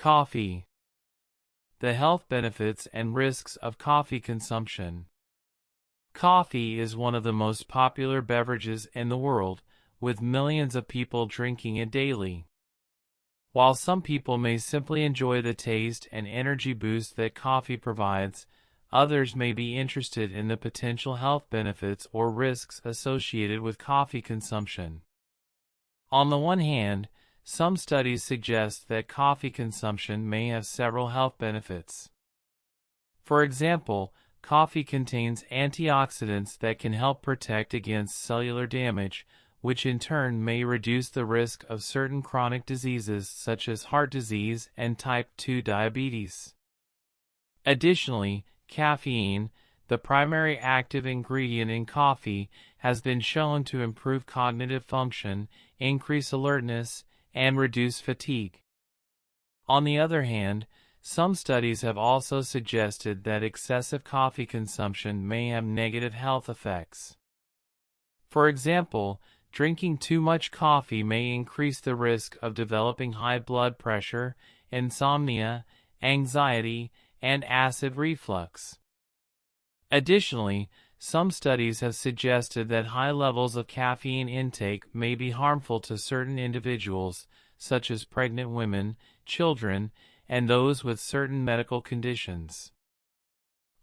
Coffee. The health benefits and risks of coffee consumption. Coffee is one of the most popular beverages in the world, with millions of people drinking it daily. While some people may simply enjoy the taste and energy boost that coffee provides, others may be interested in the potential health benefits or risks associated with coffee consumption. On the one hand, some studies suggest that coffee consumption may have several health benefits. For example, coffee contains antioxidants that can help protect against cellular damage, which in turn may reduce the risk of certain chronic diseases such as heart disease and type 2 diabetes. Additionally, caffeine, the primary active ingredient in coffee, has been shown to improve cognitive function, increase alertness, and reduce fatigue. On the other hand, some studies have also suggested that excessive coffee consumption may have negative health effects. For example, drinking too much coffee may increase the risk of developing high blood pressure, insomnia, anxiety, and acid reflux. Additionally, some studies have suggested that high levels of caffeine intake may be harmful to certain individuals, such as pregnant women, children, and those with certain medical conditions.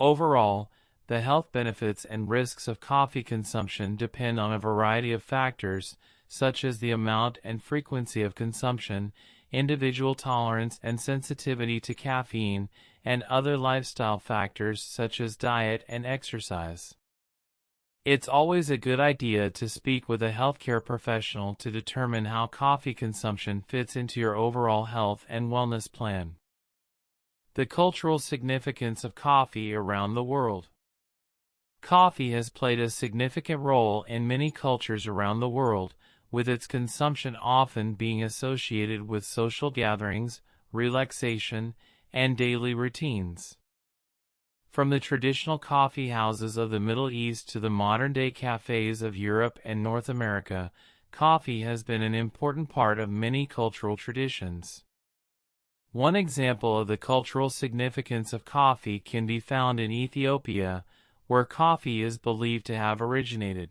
Overall, the health benefits and risks of coffee consumption depend on a variety of factors, such as the amount and frequency of consumption, individual tolerance and sensitivity to caffeine, and other lifestyle factors such as diet and exercise. It's always a good idea to speak with a healthcare professional to determine how coffee consumption fits into your overall health and wellness plan. The cultural significance of coffee around the world. Coffee has played a significant role in many cultures around the world, with its consumption often being associated with social gatherings, relaxation, and daily routines. From the traditional coffee houses of the Middle East to the modern-day cafes of Europe and North America, coffee has been an important part of many cultural traditions. One example of the cultural significance of coffee can be found in Ethiopia, where coffee is believed to have originated.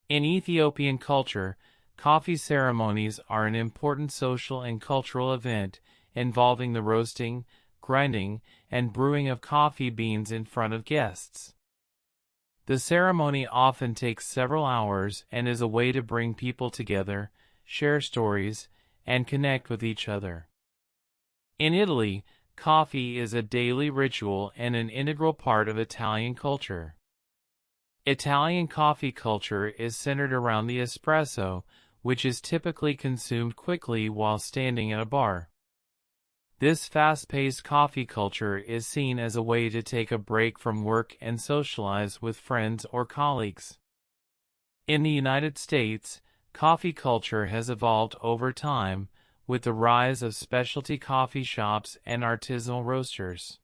In Ethiopian culture, coffee ceremonies are an important social and cultural event involving the roasting, grinding, and brewing of coffee beans in front of guests. The ceremony often takes several hours and is a way to bring people together, share stories, and connect with each other. In Italy, coffee is a daily ritual and an integral part of Italian culture. Italian coffee culture is centered around the espresso, which is typically consumed quickly while standing at a bar. This fast-paced coffee culture is seen as a way to take a break from work and socialize with friends or colleagues. In the United States, coffee culture has evolved over time, with the rise of specialty coffee shops and artisanal roasters.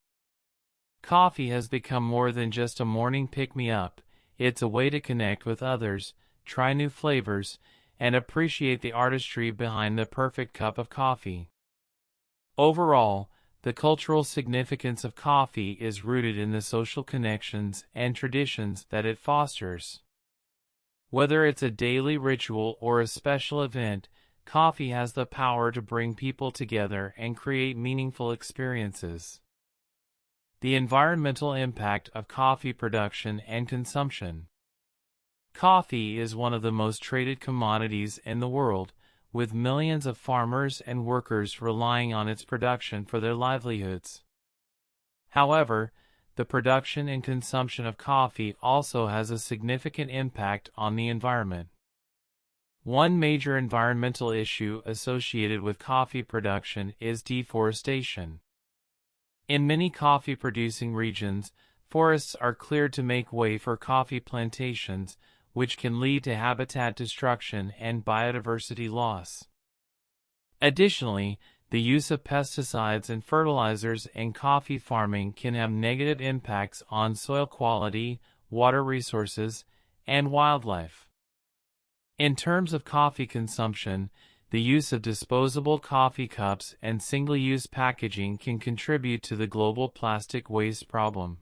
Coffee has become more than just a morning pick-me-up. It's a way to connect with others, try new flavors, and appreciate the artistry behind the perfect cup of coffee. Overall, the cultural significance of coffee is rooted in the social connections and traditions that it fosters. Whether it's a daily ritual or a special event, coffee has the power to bring people together and create meaningful experiences. The environmental impact of coffee production and consumption. Coffee is one of the most traded commodities in the world, with millions of farmers and workers relying on its production for their livelihoods. However, the production and consumption of coffee also has a significant impact on the environment. One major environmental issue associated with coffee production is deforestation. In many coffee-producing regions, forests are cleared to make way for coffee plantations, which can lead to habitat destruction and biodiversity loss. Additionally, the use of pesticides and fertilizers in coffee farming can have negative impacts on soil quality, water resources, and wildlife. In terms of coffee consumption, the use of disposable coffee cups and single-use packaging can contribute to the global plastic waste problem.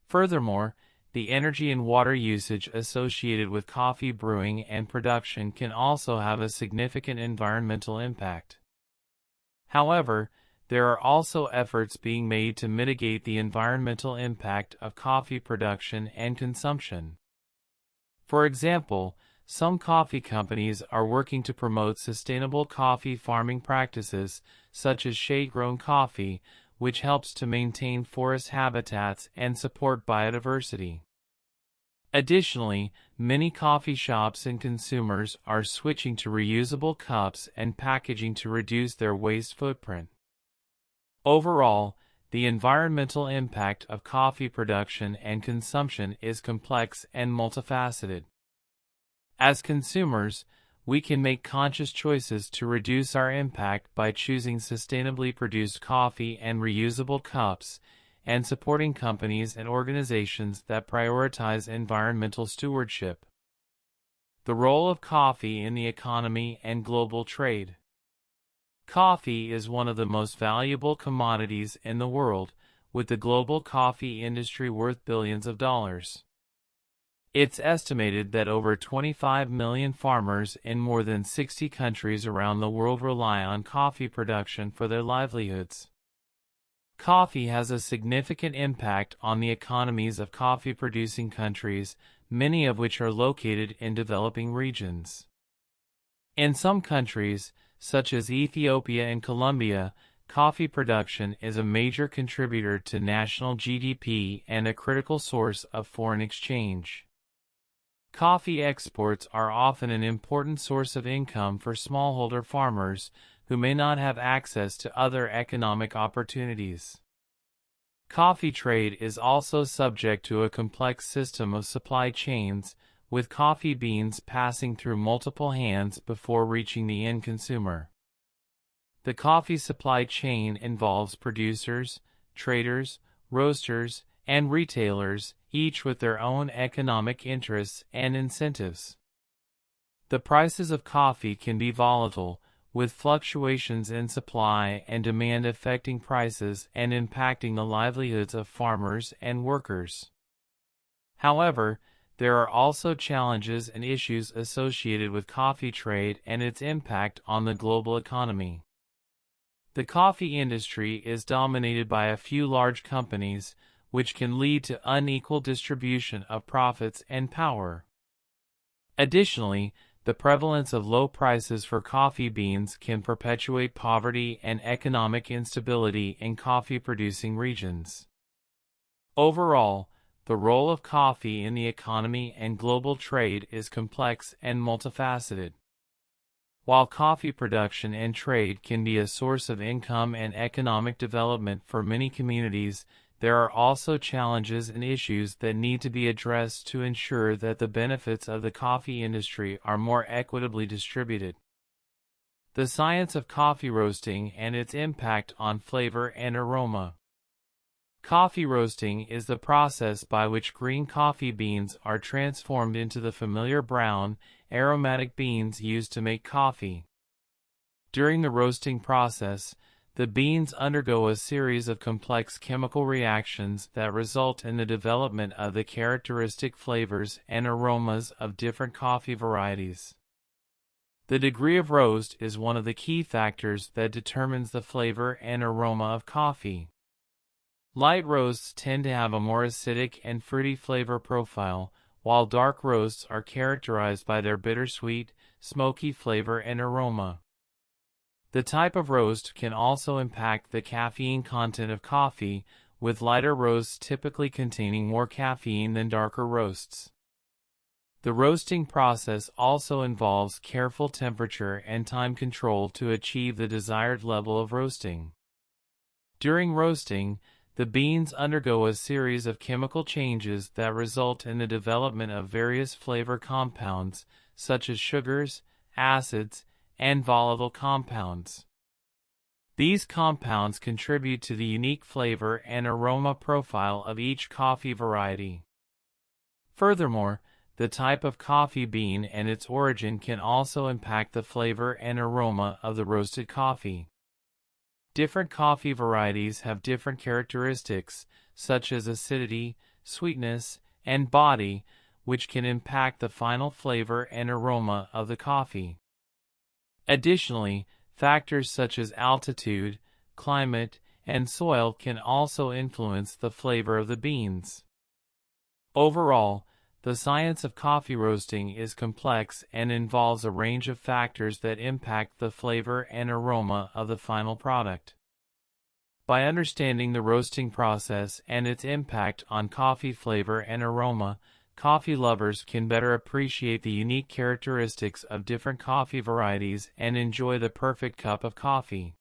Furthermore, the energy and water usage associated with coffee brewing and production can also have a significant environmental impact. However, there are also efforts being made to mitigate the environmental impact of coffee production and consumption. For example, some coffee companies are working to promote sustainable coffee farming practices, such as shade-grown coffee, which helps to maintain forest habitats and support biodiversity. Additionally, many coffee shops and consumers are switching to reusable cups and packaging to reduce their waste footprint. Overall, the environmental impact of coffee production and consumption is complex and multifaceted. As consumers, we can make conscious choices to reduce our impact by choosing sustainably produced coffee and reusable cups, and supporting companies and organizations that prioritize environmental stewardship. The role of coffee in the economy and global trade. Coffee is one of the most valuable commodities in the world, with the global coffee industry worth billions of dollars. It's estimated that over 25 million farmers in more than 60 countries around the world rely on coffee production for their livelihoods. Coffee has a significant impact on the economies of coffee-producing countries, many of which are located in developing regions. In some countries, such as Ethiopia and Colombia, coffee production is a major contributor to national GDP and a critical source of foreign exchange. Coffee exports are often an important source of income for smallholder farmers who may not have access to other economic opportunities. Coffee trade is also subject to a complex system of supply chains, with coffee beans passing through multiple hands before reaching the end consumer. The coffee supply chain involves producers, traders, roasters, and retailers, each with their own economic interests and incentives. The prices of coffee can be volatile, with fluctuations in supply and demand affecting prices and impacting the livelihoods of farmers and workers. However, there are also challenges and issues associated with coffee trade and its impact on the global economy. The coffee industry is dominated by a few large companies, which can lead to unequal distribution of profits and power. Additionally, the prevalence of low prices for coffee beans can perpetuate poverty and economic instability in coffee-producing regions. Overall, the role of coffee in the economy and global trade is complex and multifaceted. While coffee production and trade can be a source of income and economic development for many communities, there are also challenges and issues that need to be addressed to ensure that the benefits of the coffee industry are more equitably distributed. The science of coffee roasting and its impact on flavor and aroma. Coffee roasting is the process by which green coffee beans are transformed into the familiar brown, aromatic beans used to make coffee. During the roasting process, the beans undergo a series of complex chemical reactions that result in the development of the characteristic flavors and aromas of different coffee varieties. The degree of roast is one of the key factors that determines the flavor and aroma of coffee. Light roasts tend to have a more acidic and fruity flavor profile, while dark roasts are characterized by their bittersweet, smoky flavor and aroma. The type of roast can also impact the caffeine content of coffee, with lighter roasts typically containing more caffeine than darker roasts. The roasting process also involves careful temperature and time control to achieve the desired level of roasting. During roasting, the beans undergo a series of chemical changes that result in the development of various flavor compounds, such as sugars, acids, and volatile compounds. These compounds contribute to the unique flavor and aroma profile of each coffee variety. Furthermore, The type of coffee bean and its origin can also impact the flavor and aroma of the roasted coffee. Different coffee varieties have different characteristics, such as acidity, sweetness, and body, which can impact the final flavor and aroma of the coffee. Additionally, factors such as altitude, climate, and soil can also influence the flavor of the beans. Overall, the science of coffee roasting is complex and involves a range of factors that impact the flavor and aroma of the final product. By understanding the roasting process and its impact on coffee flavor and aroma, coffee lovers can better appreciate the unique characteristics of different coffee varieties and enjoy the perfect cup of coffee.